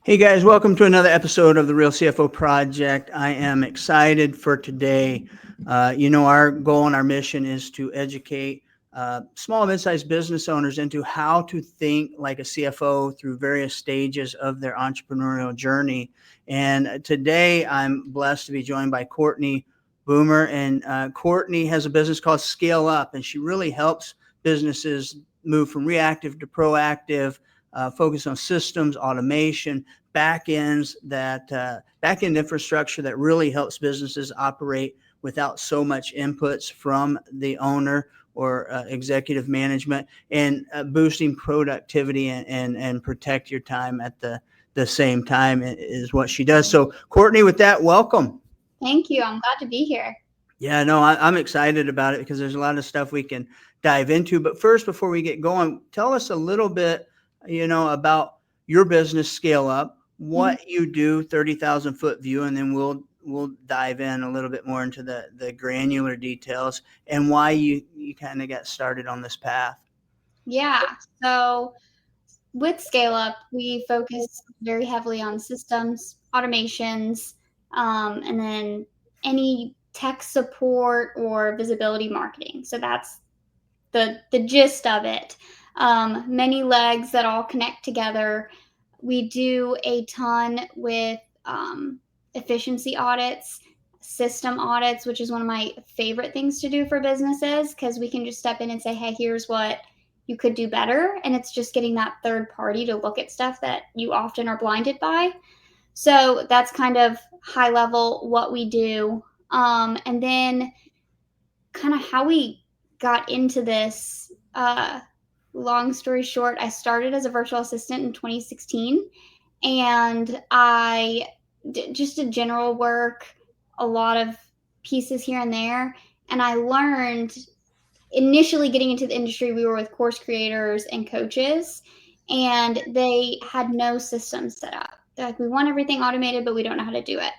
Hey guys, welcome to another episode of the Real CFO Project. I am excited for today. Our goal and our mission is to educate small and mid-sized business owners into how to think like a CFO through various stages of their entrepreneurial journey. And today I'm blessed to be joined by Courtney Boomer. And Courtney has a business called Scale Up, and she really helps businesses move from reactive to proactive, focus on systems, automation, backend infrastructure that really helps businesses operate without so much inputs from the owner or executive management, and boosting productivity and protect your time at the same time is what she does. So Courtney, with that, welcome. Thank you. I'm glad to be here. Yeah, no, I'm excited about it because there's a lot of stuff we can dive into. But first, before we get going, tell us a little bit, about your business, Scale Up, what you do, 30,000 foot view, and then we'll dive in a little bit more into the granular details and why you kind of got started on this path. Yeah. So with Scale Up, we focus very heavily on systems, automations, and then any tech support or visibility marketing. So that's the gist of it. Many legs that all connect together. We do a ton with efficiency audits, system audits, which is one of my favorite things to do for businesses because we can just step in and say, hey, here's what you could do better. And it's just getting that third party to look at stuff that you often are blinded by. So that's kind of high level what we do. And then kind of how we got into this. Long story short, I started as a virtual assistant in 2016, and I just did general work, a lot of pieces here and there. And I learned initially getting into the industry, we were with course creators and coaches, and they had no systems set up. They're like, we want everything automated, but we don't know how to do it.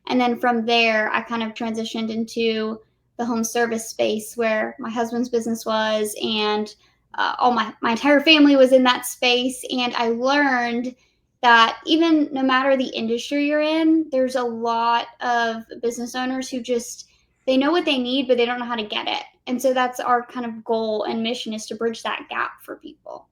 And then from there, I kind of transitioned into the home service space where my husband's business was, and all my entire family was in that space. And I learned that even no matter the industry you're in, there's a lot of business owners who just, they know what they need, but they don't know how to get it. And so that's our kind of goal and mission, is to bridge that gap for people.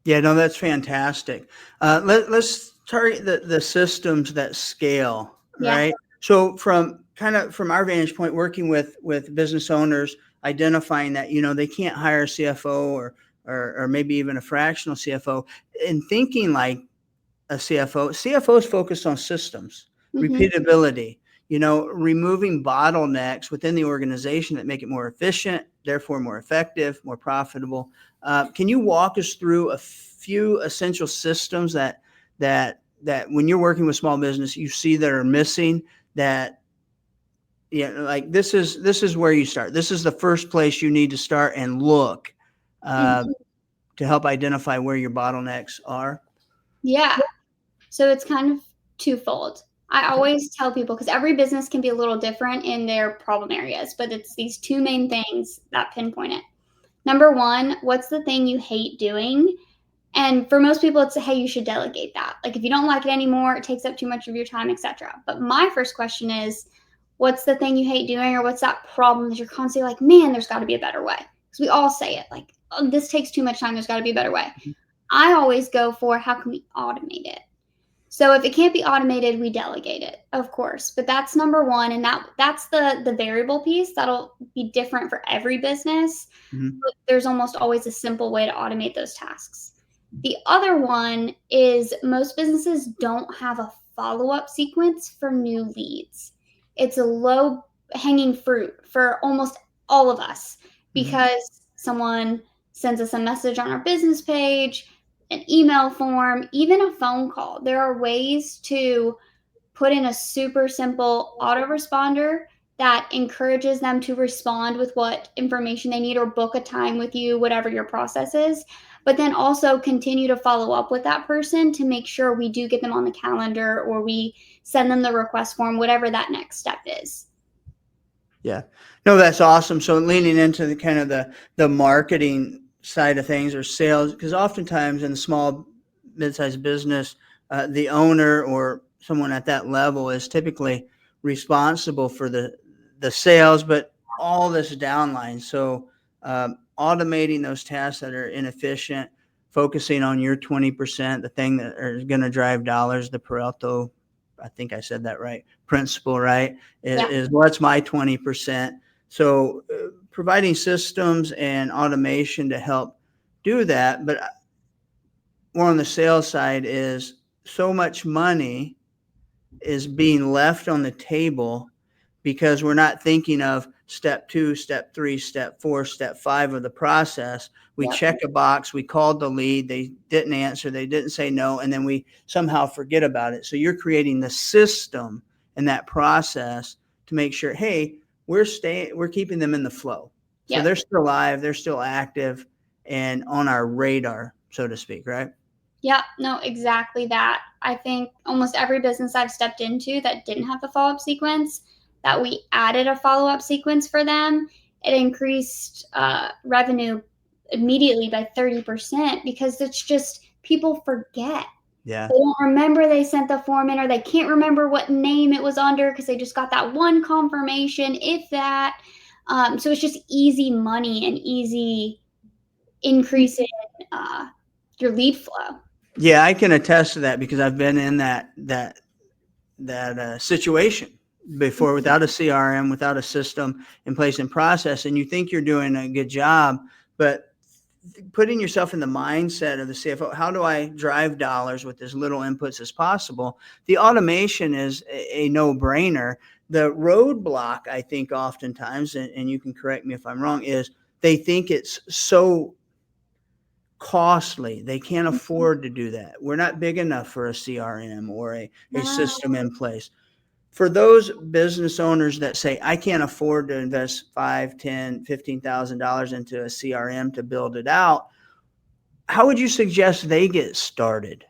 Yeah, no, that's fantastic. Let's target the systems that scale, right? Yeah. So from our vantage point, working with business owners, identifying that, they can't hire a CFO or maybe even a fractional CFO, and thinking like a CFO. CFO is focused on systems, repeatability, removing bottlenecks within the organization that make it more efficient, therefore more effective, more profitable. Can you walk us through a few essential systems that when you're working with small business, you see that are missing, that, like this is where you start. This is the first place you need to start and look to help identify where your bottlenecks are? Yeah. So it's kind of twofold. I always tell people, because every business can be a little different in their problem areas, but it's these two main things that pinpoint it. Number one, what's the thing you hate doing? And for most people, it's, hey, you should delegate that. Like if you don't like it anymore, it takes up too much of your time, etc. But my first question is, what's the thing you hate doing, or what's that problem that you're constantly like, man, there's got to be a better way? Because we all say it, like, oh, this takes too much time, there's got to be a better way. I always go for, how can we automate it? So if it can't be automated, we delegate it, of course. But that's number one, and that's the variable piece that'll be different for every business. But there's almost always a simple way to automate those tasks. The other one is, most businesses don't have a follow-up sequence for new leads. It's a low-hanging fruit for almost all of us, because someone sends us a message on our business page, an email form, even a phone call. There are ways to put in a super simple autoresponder that encourages them to respond with what information they need, or book a time with you, whatever your process is. But then also continue to follow up with that person to make sure we do get them on the calendar, or we send them the request form, whatever that next step is. Yeah, no, that's awesome. So leaning into the kind of the marketing side of things, or sales, because oftentimes in the small mid-sized business, the owner or someone at that level is typically responsible for the sales, but all this downline. So automating those tasks that are inefficient, focusing on your 20%, the thing that is going to drive dollars, the Pareto, I think I said that right, principle, right, is what's my 20%. So providing systems and automation to help do that. But more on the sales side is so much money is being left on the table because we're not thinking of step 2, step 3, step 4, step 5 of the process. We check a box, we called the lead, they didn't answer, they didn't say no, and then we somehow forget about it. So you're creating the system in that process to make sure, hey, we're keeping them in the flow. So they're still alive, they're still active and on our radar, so to speak, right? Yeah, no, exactly that. I think almost every business I've stepped into that didn't have the follow-up sequence, that we added a follow-up sequence for them, it increased revenue immediately by 30% because it's just people forget. Yeah. They don't remember they sent the form in, or they can't remember what name it was under because they just got that one confirmation, if that. So it's just easy money and easy increase in your lead flow. Yeah, I can attest to that because I've been in that situation before without a CRM, without a system in place and process, and you think you're doing a good job, but putting yourself in the mindset of the CFO, how do I drive dollars with as little inputs as possible? The automation is a no-brainer. The roadblock, I think, oftentimes, and you can correct me if I'm wrong, is they think it's so costly. They can't afford to do that. We're not big enough for a CRM or a system in place. For those business owners that say, I can't afford to invest $5, $10, $15,000 into a CRM to build it out, how would you suggest they get started?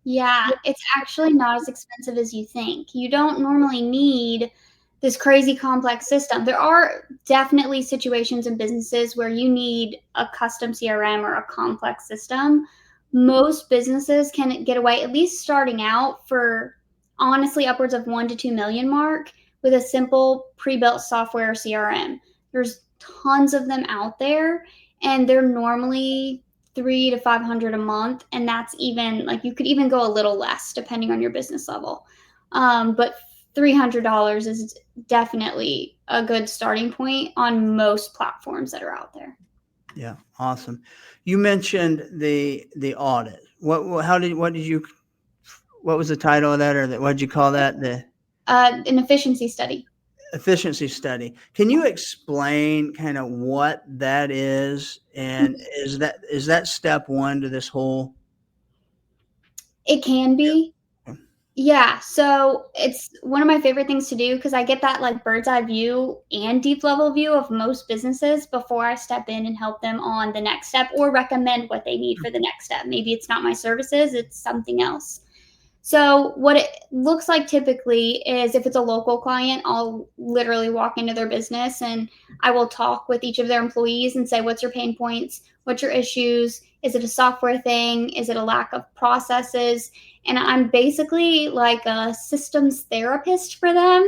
Yeah, it's actually not as expensive as you think. You don't normally need this crazy complex system. There are definitely situations in businesses where you need a custom CRM or a complex system. Most businesses can get away, at least starting out, for honestly upwards of 1 to 2 million mark with a simple pre-built software or CRM. There's tons of them out there, and they're normally 300 to 500 a month, and that's even like you could even go a little less depending on your business level. But $300 is definitely a good starting point on most platforms that are out there. Yeah, awesome. You mentioned the audit. What was the title of that, or what did you call that? The An efficiency study. efficiency study. Can you explain kind of what that is, and is that step one to this whole? It can be. Yeah, so it's one of my favorite things to do because I get that like bird's eye view and deep level view of most businesses before I step in and help them on the next step or recommend what they need for the next step. Maybe it's not my services, it's something else. So what it looks like typically is if it's a local client, I'll literally walk into their business and I will talk with each of their employees and say, what's your pain points? What's your issues? Is it a software thing? Is it a lack of processes? And I'm basically like a systems therapist for them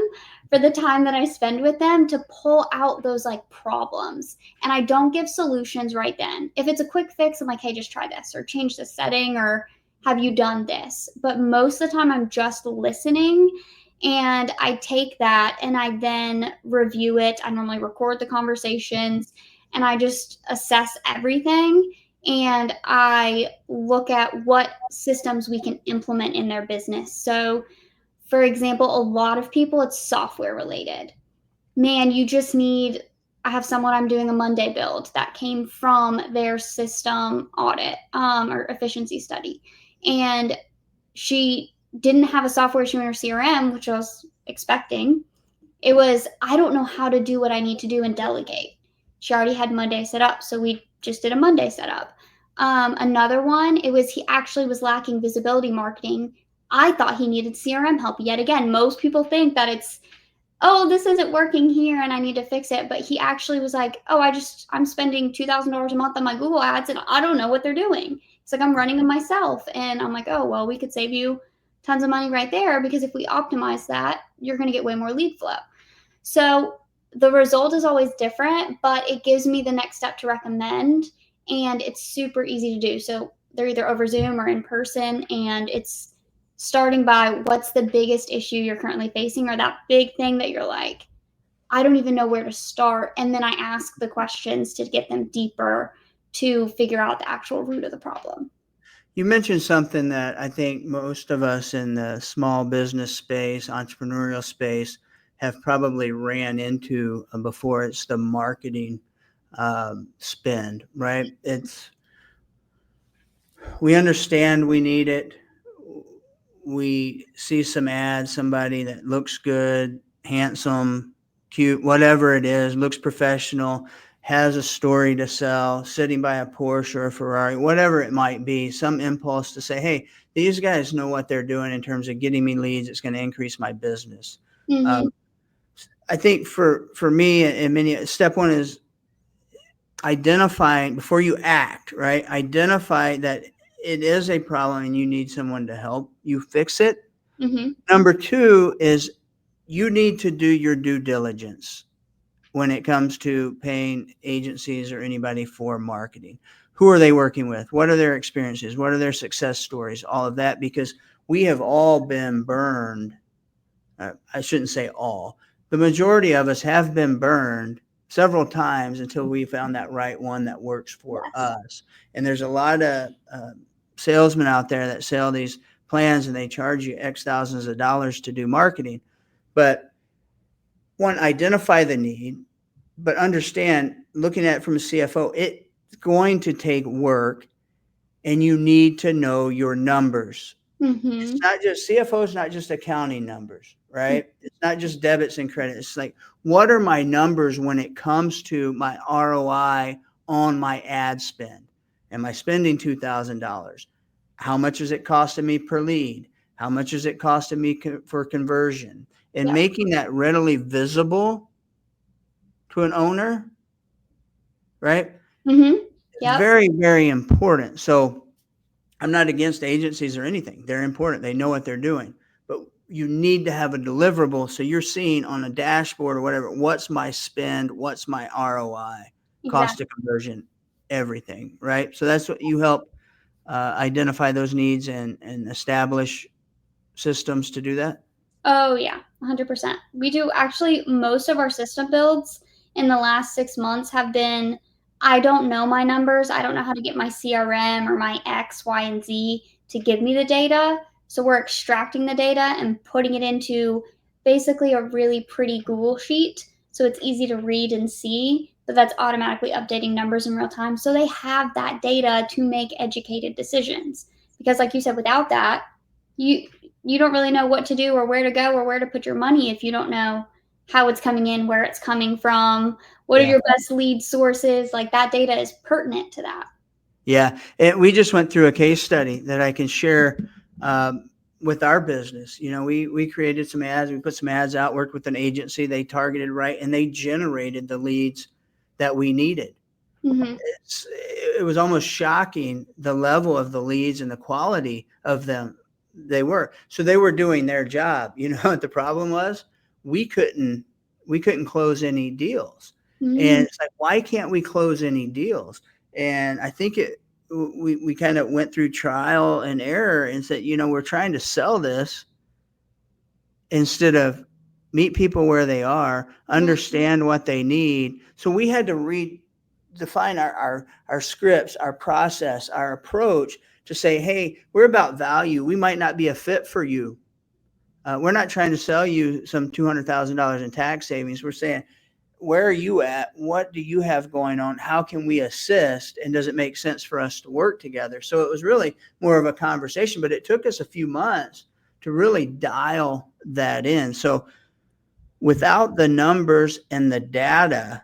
for the time that I spend with them to pull out those like problems. And I don't give solutions right then. If it's a quick fix, I'm like, hey, just try this or change the setting or have you done this? But most of the time I'm just listening, and I take that and I then review it. I normally record the conversations and I just assess everything, and I look at what systems we can implement in their business. So, for example, a lot of people, it's software related. Man, you just need, I have someone I'm doing a Monday build that came from their system audit or efficiency study. And she didn't have a software issue in her CRM, which I was expecting. It was, I don't know how to do what I need to do and delegate. She already had Monday set up, so we just did a Monday setup. Another one, it was he actually was lacking visibility marketing. I thought he needed CRM help yet again. Most people think that it's, oh, this isn't working here and I need to fix it. But he actually was like, oh, I'm spending $2,000 a month on my Google ads and I don't know what they're doing. It's like I'm running them myself. And I'm like, oh, well, we could save you tons of money right there because if we optimize that, you're going to get way more lead flow. So the result is always different, but it gives me the next step to recommend. And it's super easy to do. So they're either over Zoom or in person. And it's starting by what's the biggest issue you're currently facing or that big thing that you're like, I don't even know where to start. And then I ask the questions to get them deeper to figure out the actual root of the problem. You mentioned something that I think most of us in the small business space, entrepreneurial space, have probably ran into before. It's the marketing spend, right? We understand we need it. We see some ads, somebody that looks good, handsome, cute, whatever it is, looks professional, has a story to sell, sitting by a Porsche or a Ferrari, whatever it might be, some impulse to say, hey, these guys know what they're doing in terms of getting me leads. It's going to increase my business. Mm-hmm. Um, I think for me and many, step one is identifying before you act, right? Identify that it is a problem and you need someone to help you fix it. Mm-hmm. Number two is you need to do your due diligence when it comes to paying agencies or anybody for marketing. Who are they working with? What are their experiences? What are their success stories? All of that, because we have all been burned. I shouldn't say all. The majority of us have been burned several times until we found that right one that works for Yes. us. And there's a lot of salesmen out there that sell these plans and they charge you X thousands of dollars to do marketing. But one, identify the need, but understand, looking at it from a CFO, it's going to take work and you need to know your numbers. It's Mm-hmm. not just CFO is not just accounting numbers, right? It's not just debits and credits. It's like, what are my numbers when it comes to my ROI on my ad spend? Am I spending $2,000? How much is it costing me per lead? How much is it costing me for conversion? And Yep. making that readily visible to an owner, right? Mm-hmm. It's Yep. very, very important. So I'm not against agencies or anything. They're important. They know what they're doing. But you need to have a deliverable so you're seeing on a dashboard or whatever, what's my spend, what's my ROI, cost Exactly. of conversion, everything, right? So that's what you help identify those needs and establish systems to do that. Oh yeah, 100%. We do actually most of our system builds in the last 6 months have been I don't know my numbers. I don't know how to get my CRM or my X, Y, and Z to give me the data. So we're extracting the data and putting it into basically a really pretty Google sheet. So it's easy to read and see, but that's automatically updating numbers in real time. So they have that data to make educated decisions. Because like you said, without that, you you don't really know what to do or where to go or where to put your money if you don't know how it's coming in, where it's coming from, what are Yeah. your best lead sources. Like that data is pertinent to that. Yeah. We just went through a case study that I can share with our business. We created some ads, we put some ads out, worked with an agency, they targeted right, and they generated the leads that we needed. Mm-hmm. It was almost shocking the level of the leads and the quality of them so they were doing their job. You know what the problem was? We couldn't close any deals. And Mm-hmm. it's like, why can't we close any deals? And I think we kind of went through trial and error and said, we're trying to sell this instead of meet people where they are, understand what they need. So we had to redefine our scripts, our process, our approach to say, hey, we're about value. We might not be a fit for you. We're not trying to sell you some $200,000 in tax savings. We're saying, where are you at? What do you have going on? How can we assist? And does it make sense for us to work together? So it was really more of a conversation, but it took us a few months to really dial that in. So without the numbers and the data,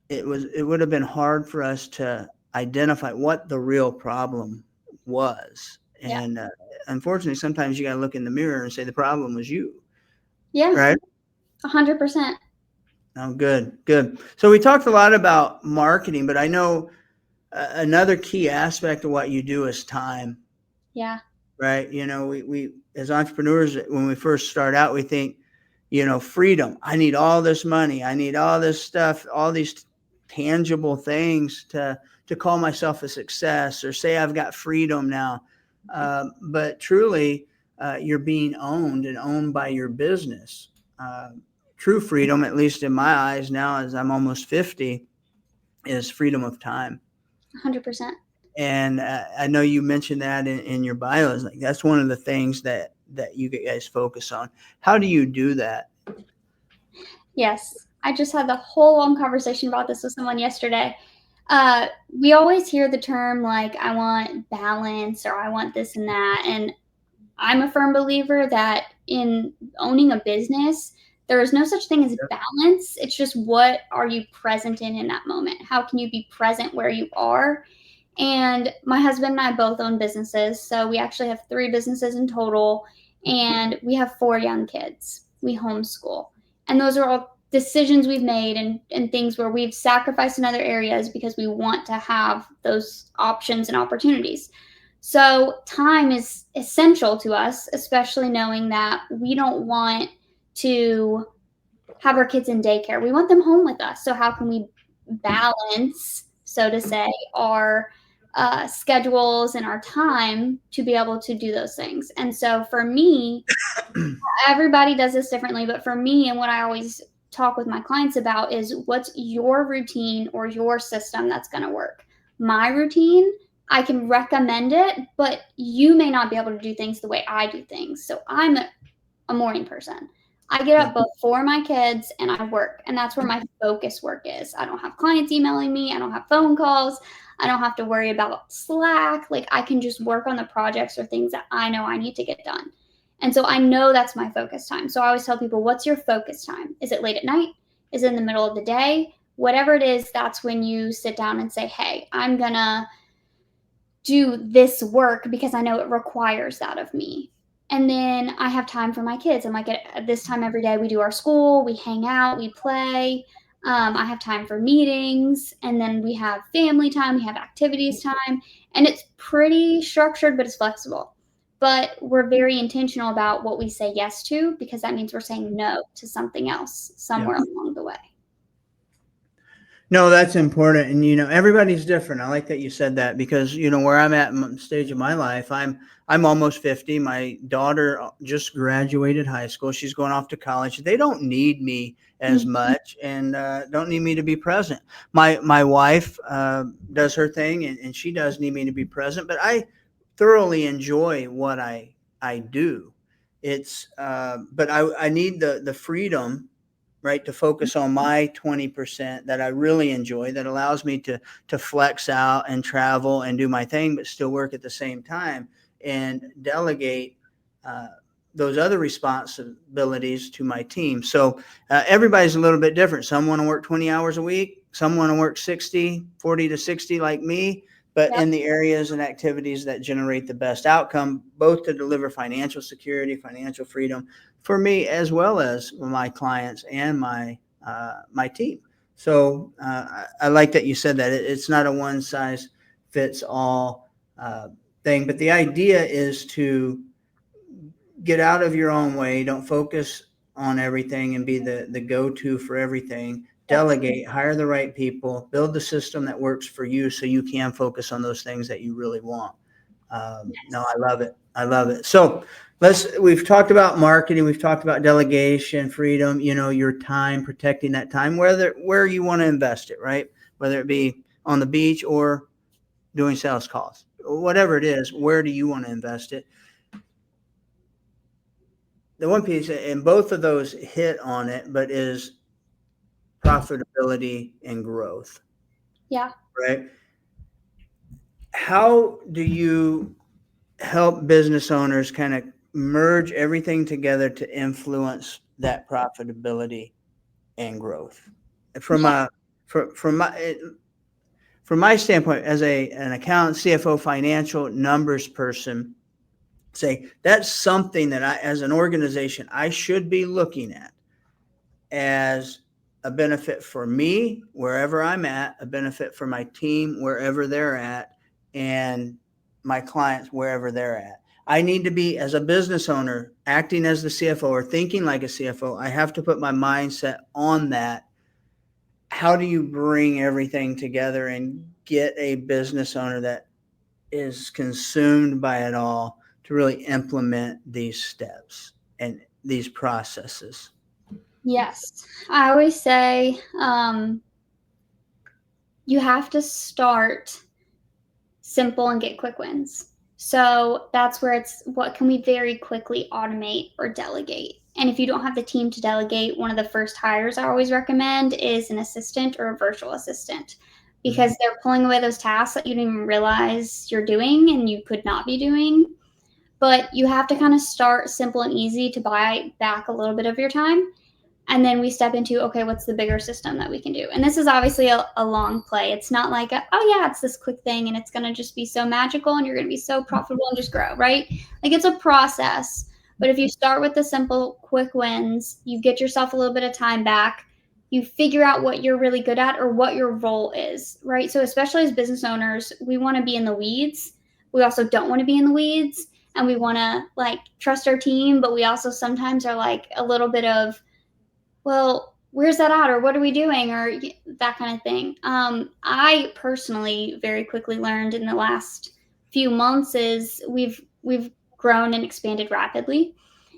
it would have been hard for us to identify what the real problem was. Yeah. And unfortunately, sometimes you got to look in the mirror and say the problem was you, Yeah. right? 100%. Oh, good, good. So we talked a lot about marketing, but I know Another key aspect of what you do is time, Yeah. right? We as entrepreneurs, when we first start out, we think, freedom. I need all this money. I need all this stuff, all these tangible things to call myself a success or say I've got freedom now. But truly, you're being owned and owned by your business. Uh, True freedom, at least in my eyes now, as I'm almost 50, is freedom of time. 100%. And I know you mentioned that in your bios. Like that's one of the things that you guys focus on. How do you do that? Yes. I just had the whole long conversation about this with someone yesterday. We always hear the term like, I want balance or I want this and that. And I'm a firm believer that in owning a business, there is no such thing as balance. It's just what are you present in that moment? How can you be present where you are? And my husband and I both own businesses. So we actually have 3 businesses in total, and we have 4 young kids. We homeschool. And those are all decisions we've made and things where we've sacrificed in other areas because we want to have those options and opportunities. So time is essential to us, especially knowing that we don't want to have our kids in daycare. We want them home with us. So how can we balance, so to say, our schedules and our time to be able to do those things? And so for me, everybody does this differently, but for me, and what I always talk with my clients about is what's your routine or your system that's going to work. My routine, I can recommend it, but you may not be able to do things the way I do things. So I'm a morning person. I get up before my kids and I work, and that's where my focus work is. I don't have clients emailing me. I don't have phone calls. I don't have to worry about Slack. Like I can just work on the projects or things that I know I need to get done. And so I know that's my focus time. So I always tell people, what's your focus time? Is it late at night? Is it in the middle of the day? Whatever it is, that's when you sit down and say, hey, I'm going to do this work because I know it requires that of me. And then I have time for my kids. And like at this time every day, we do our school, we hang out, we play. I have time for meetings, and then we have family time, we have activities time, and it's pretty structured, but it's flexible. But we're very intentional about what we say yes to because that means we're saying no to something else somewhere along the way. No, that's important. And, everybody's different. I like that you said that because, where I'm at in the stage of my life, I'm almost 50. My daughter just graduated high school. She's going off to college. They don't need me as much and don't need me to be present. My wife does her thing and she does need me to be present, but I thoroughly enjoy what I do. But I need the freedom, right, to focus on my 20% that I really enjoy, that allows me to flex out and travel and do my thing, but still work at the same time and delegate those other responsibilities to my team. So everybody's a little bit different. Some want to work 20 hours a week. Some want to work 40 to 60 like me, but in the areas and activities that generate the best outcome, both to deliver financial security, financial freedom for me, as well as my clients and my team. So I like that you said that it's not a one size fits all thing, but the idea is to get out of your own way. Don't focus on everything and be the go-to for everything. Delegate, hire the right people, build the system that works for you so you can focus on those things that you really want. No, I love it. I love it. So we've talked about marketing. We've talked about delegation, freedom, your time, protecting that time, where you want to invest it, right? Whether it be on the beach or doing sales calls, whatever it is, where do you want to invest it? The one piece, and both of those hit on it, but is profitability and growth. Yeah. Right. How do you help business owners kind of merge everything together to influence that profitability and growth? From a from my standpoint as an accountant, CFO, financial numbers person, say that's something that I, as an organization, I should be looking at as a benefit for me wherever I'm at, a benefit for my team wherever they're at, and my clients wherever they're at. I need to be, as a business owner, acting as the CFO or thinking like a CFO. I have to put my mindset on that. How do you bring everything together and get a business owner that is consumed by it all to really implement these steps and these processes? Yes. I always say you have to start simple and get quick wins. So that's where it's what can we very quickly automate or delegate. And if you don't have the team to delegate, one of the first hires I always recommend is an assistant or a virtual assistant because they're pulling away those tasks that you didn't even realize you're doing and you could not be doing. But you have to kind of start simple and easy to buy back a little bit of your time. And then we step into, okay, what's the bigger system that we can do? And this is obviously a long play. It's not like, oh yeah, it's this quick thing and it's going to just be so magical and you're going to be so profitable and just grow, right? Like it's a process. But if you start with the simple, quick wins, you get yourself a little bit of time back, you figure out what you're really good at or what your role is, right? So especially as business owners, we want to be in the weeds. We also don't want to be in the weeds, and we want to like trust our team, but we also sometimes are like a little bit of, well, where's that at? Or what are we doing? Or that kind of thing. I personally very quickly learned in the last few months is we've grown and expanded rapidly,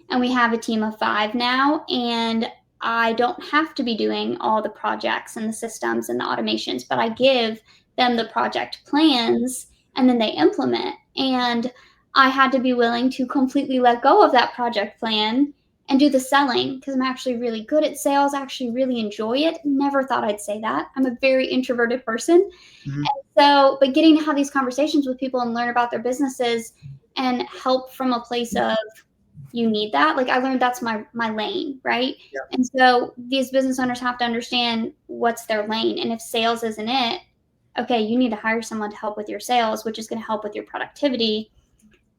and we have a team of 5 now, and I don't have to be doing all the projects and the systems and the automations, but I give them the project plans and then they implement. And I had to be willing to completely let go of that project plan and do the selling because I'm actually really good at sales. I actually really enjoy it. Never thought I'd say that. I'm a very introverted person. Mm-hmm. And so, but getting to have these conversations with people and learn about their businesses and help from a place of you need that. Like I learned that's my lane, right? Yeah. And so these business owners have to understand what's their lane. And if sales isn't it, okay, you need to hire someone to help with your sales, which is going to help with your productivity.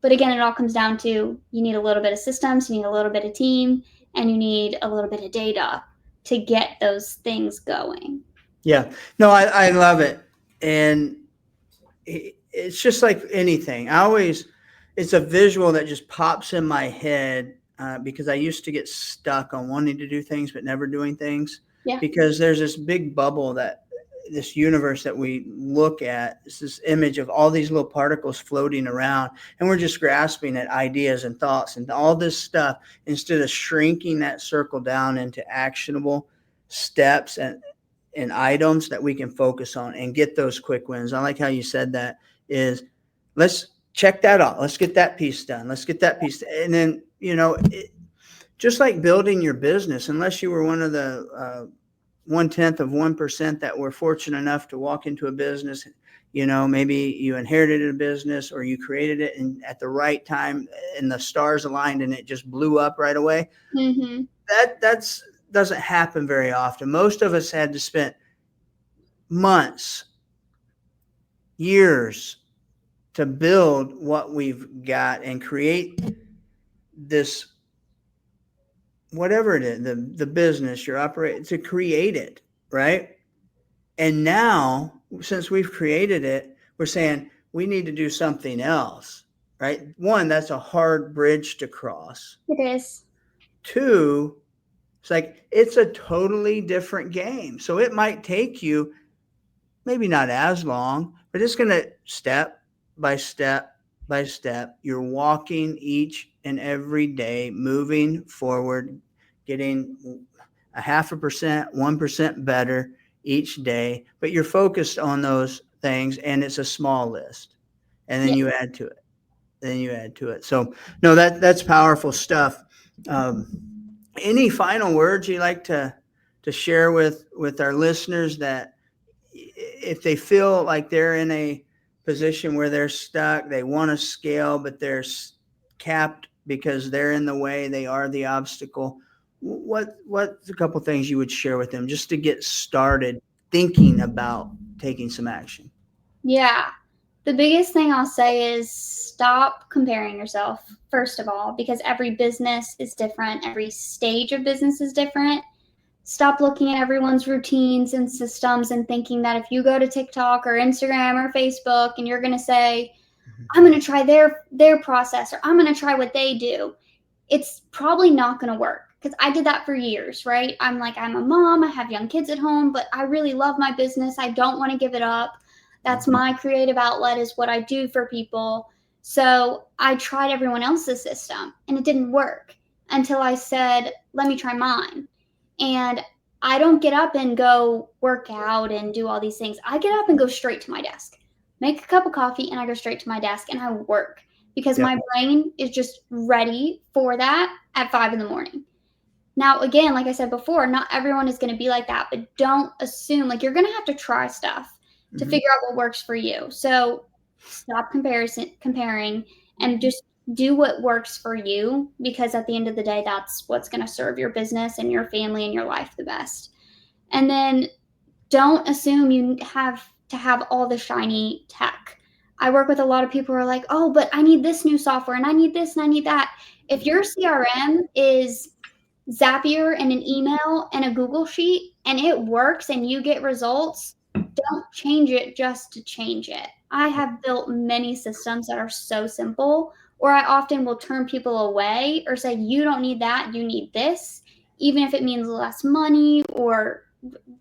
But again, it all comes down to you need a little bit of systems, you need a little bit of team, and you need a little bit of data to get those things going. Yeah, no, I love it. And it's just like anything. It's a visual that just pops in my head because I used to get stuck on wanting to do things but never doing things. Yeah. Because there's this big bubble this universe that we look at. It's this image of all these little particles floating around, and we're just grasping at ideas and thoughts and all this stuff instead of shrinking that circle down into actionable steps and items that we can focus on and get those quick wins. I like how you said that is let's check that off. Let's get that piece done. Let's get that piece. And then, just like building your business, unless you were one of the 0.1% that were fortunate enough to walk into a business, maybe you inherited a business or you created it and at the right time and the stars aligned and it just blew up right away. Mm-hmm. That's doesn't happen very often. Most of us had to spend months, years to build what we've got and create this, whatever it is, the business you're operating, to create it, right? And now, since we've created it, we're saying we need to do something else, right? One, that's a hard bridge to cross. It is. Two, it's a totally different game. So it might take you maybe not as long, but it's going to step by step by step. You're walking each and every day, moving forward, getting 0.5%, 1% better each day, but you're focused on those things and it's a small list. And then you add to it. So no, that's powerful stuff. Any final words you like to share with our listeners that if they feel like they're in a position where they're stuck, they want to scale, but they're capped because they're in the way, they are the obstacle. What's a couple things you would share with them just to get started thinking about taking some action? Yeah. The biggest thing I'll say is stop comparing yourself, first of all, because every business is different. Every stage of business is different. Stop looking at everyone's routines and systems and thinking that if you go to TikTok or Instagram or Facebook and you're going to say, I'm going to try their process, or I'm going to try what they do, it's probably not going to work. Because I did that for years, right? I'm like, I'm a mom, I have young kids at home, but I really love my business. I don't want to give it up. That's my creative outlet, is what I do for people. So I tried everyone else's system and it didn't work until I said, let me try mine. And I don't get up and go work out and do all these things. I get up and go straight to my desk, make a cup of coffee, and I go straight to my desk and I work, because Yep. my brain is just ready for that at 5 a.m. Now, again, like I said before, not everyone is going to be like that, but don't assume, like, you're going to have to try stuff to figure out what works for you. So stop comparing and just do what works for you, because at the end of the day, that's what's going to serve your business and your family and your life the best. And then don't assume you have to have all the shiny tech. I work with a lot of people who are like, oh, but I need this new software and I need this and I need that. If your CRM is Zapier and an email and a Google sheet and it works and you get results, don't change it just to change it. I have built many systems that are so simple, or I often will turn people away or say, you don't need that, you need this, even if it means less money or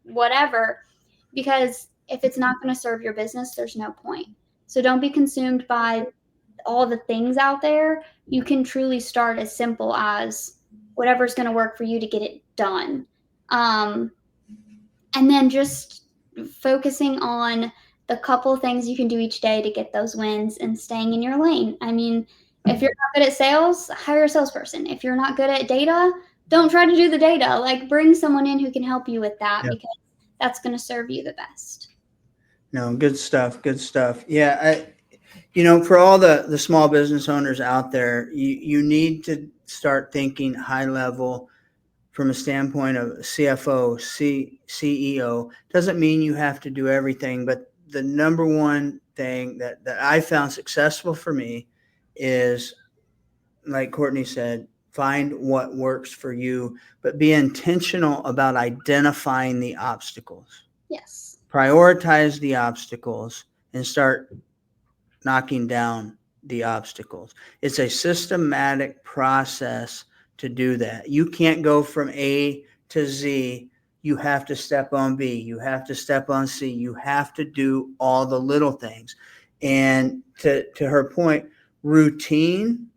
whatever, because if it's not going to serve your business, there's no point. So don't be consumed by all the things out there. You can truly start as simple as whatever's going to work for you to get it done. And then just focusing on the couple things you can do each day to get those wins and staying in your lane. I mean, if you're not good at sales, hire a salesperson. If you're not good at data, don't try to do the data. Like, bring someone in who can help you with that, because that's going to serve you the best. No, good stuff. Good stuff. Yeah. For all the small business owners out there, you need to start thinking high level from a standpoint of CFO, CEO. Doesn't mean you have to do everything, but the number one thing that I found successful for me is, like Courtney said, find what works for you, but be intentional about identifying the obstacles. Yes. Prioritize the obstacles and start knocking down the obstacles. It's a systematic process to do that. You can't go from A to Z. You have to step on B. You have to step on C. You have to do all the little things. And to her point, routine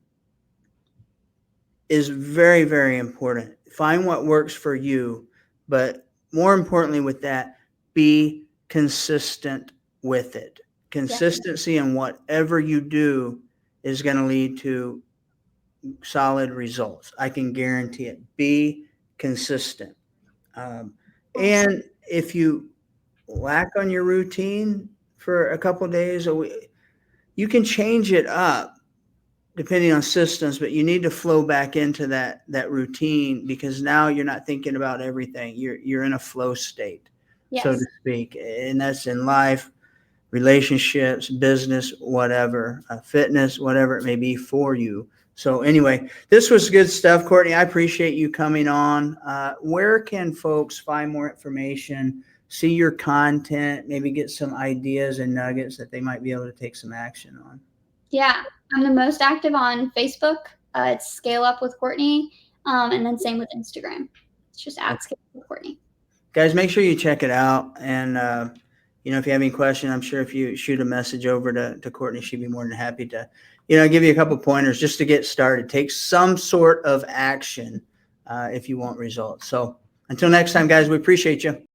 is very, very important. Find what works for you, but more importantly with that, be consistent with it. Consistency in whatever you do is going to lead to solid results. I can guarantee it. Be consistent. And if you lack on your routine for a couple of days, you can change it up depending on systems, but you need to flow back into that routine, because now you're not thinking about everything. You're in a flow state, so to speak, and that's in life, relationships, business, whatever, fitness, whatever it may be for you. So anyway, this was good stuff, Courtney. I appreciate you coming on. Where can folks find more information, see your content, maybe get some ideas and nuggets that they might be able to take some action on? Yeah, I'm the most active on Facebook. It's Scale Up with Courtney, and then same with Instagram. It's just at Scale Up with Courtney. Guys, make sure you check it out. And, if you have any question, I'm sure if you shoot a message over to Courtney, she'd be more than happy to, give you a couple pointers just to get started. Take some sort of action if you want results. So until next time, guys, we appreciate you.